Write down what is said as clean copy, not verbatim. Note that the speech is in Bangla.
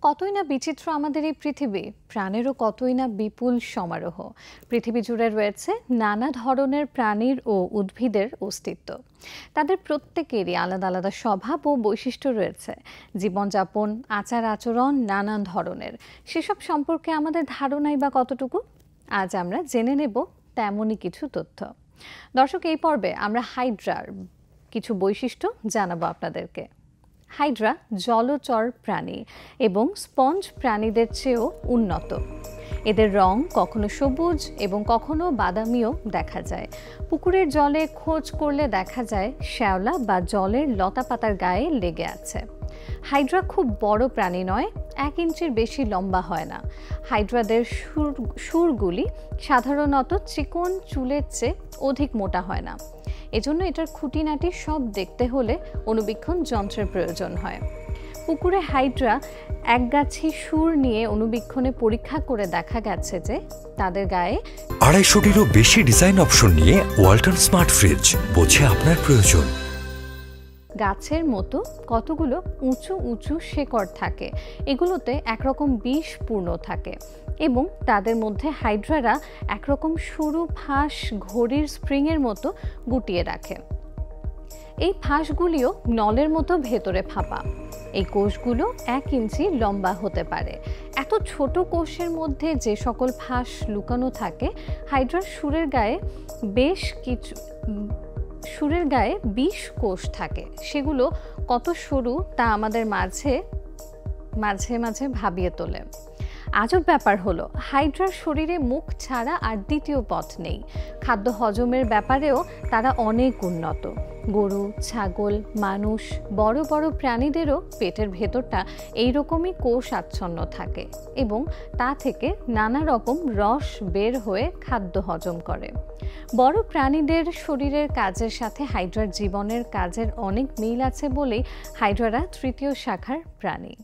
কতই না বিচিত্র আমাদের এই পৃথিবী, প্রাণেরও কতই না বিপুল সমারোহ। পৃথিবী জুড়ে রয়েছে নানা ধরনের প্রাণীর ও উদ্ভিদের অস্তিত্ব। তাদের প্রত্যেকেরই আলাদা আলাদা স্বভাব ও বৈশিষ্ট্য রয়েছে। জীবনযাপন, আচার আচরণ নানান ধরনের। সেসব সম্পর্কে আমাদের ধারণাই বা কতটুকু? আজ আমরা জেনে নেব তেমনই কিছু তথ্য। দর্শক, এই পর্বে আমরা হাইড্রার কিছু বৈশিষ্ট্য জানাবো আপনাদেরকে। হাইড্রা জলচর প্রাণী এবং স্পঞ্জ প্রাণীদের চেয়েও উন্নত। এদের রং কখনো সবুজ এবং কখনো বাদামিও দেখা যায়। পুকুরের জলে খোঁজ করলে দেখা যায় শ্যাওলা বা জলের লতাপাতার গায়ে লেগে আছে। হাইড্রা খুব বড় প্রাণী নয়, 1 ইঞ্চির বেশি লম্বা হয় না। হাইড্রাদের শুঁড়গুলি সাধারণত চিকন চুলের চেয়ে অধিক মোটা হয় না। এজন্য এটার খুঁটিনাটি সব দেখতে হলে অণুবীক্ষণ যন্ত্রের প্রয়োজন হয়। পুকুরে হাইড্রা একগাছি শুঁড় নিয়ে অণুবীক্ষণে পরীক্ষা করে দেখা গেছে যে তাদের গায়ে 250টিরও বেশি ডিজাইন অপশন নিয়ে ওয়ালটন স্মার্ট ফ্রিজ, বোঝে আপনার প্রয়োজন। গাছের মতো কতগুলো উঁচু উঁচু শেকড় থাকে, এগুলোতে একরকম বিষ পূর্ণ থাকে এবং তাদের মধ্যে হাইড্রারা একরকম সরু ফাঁস ঘড়ির স্প্রিংয়ের মতো গুটিয়ে রাখে। এই ফাঁসগুলিও নলের মতো ভেতরে ফাঁপা। এই কোষগুলো 1 ইঞ্চি লম্বা হতে পারে। এত ছোট কোষের মধ্যে যে সকল ফাঁস লুকানো থাকে, হাইড্রার শুঁড়ের গায়ে 20 কোষ থাকে। সেগুলো কত সরু তা আমাদের মাঝে মাঝে ভাবিয়ে তোলে। আজব ব্যাপার হলো, হাইড্রার শরীরে মুখ ছাড়া আর দ্বিতীয় পথ নেই। খাদ্য হজমের ব্যাপারেও তারা অনেক উন্নত। গরু, ছাগল, মানুষ, বড় বড় প্রাণীদেরও পেটের ভেতরটা এইরকমই কোষ আচ্ছন্ন থাকে এবং তা থেকে নানা রকম রস বের হয়ে খাদ্য হজম করে। বড় প্রাণীদের শরীরের কাজের সাথে হাইড্রার জীবনের কাজের অনেক মিল আছে বলেই হাইড্রারা তৃতীয় শাখার প্রাণী।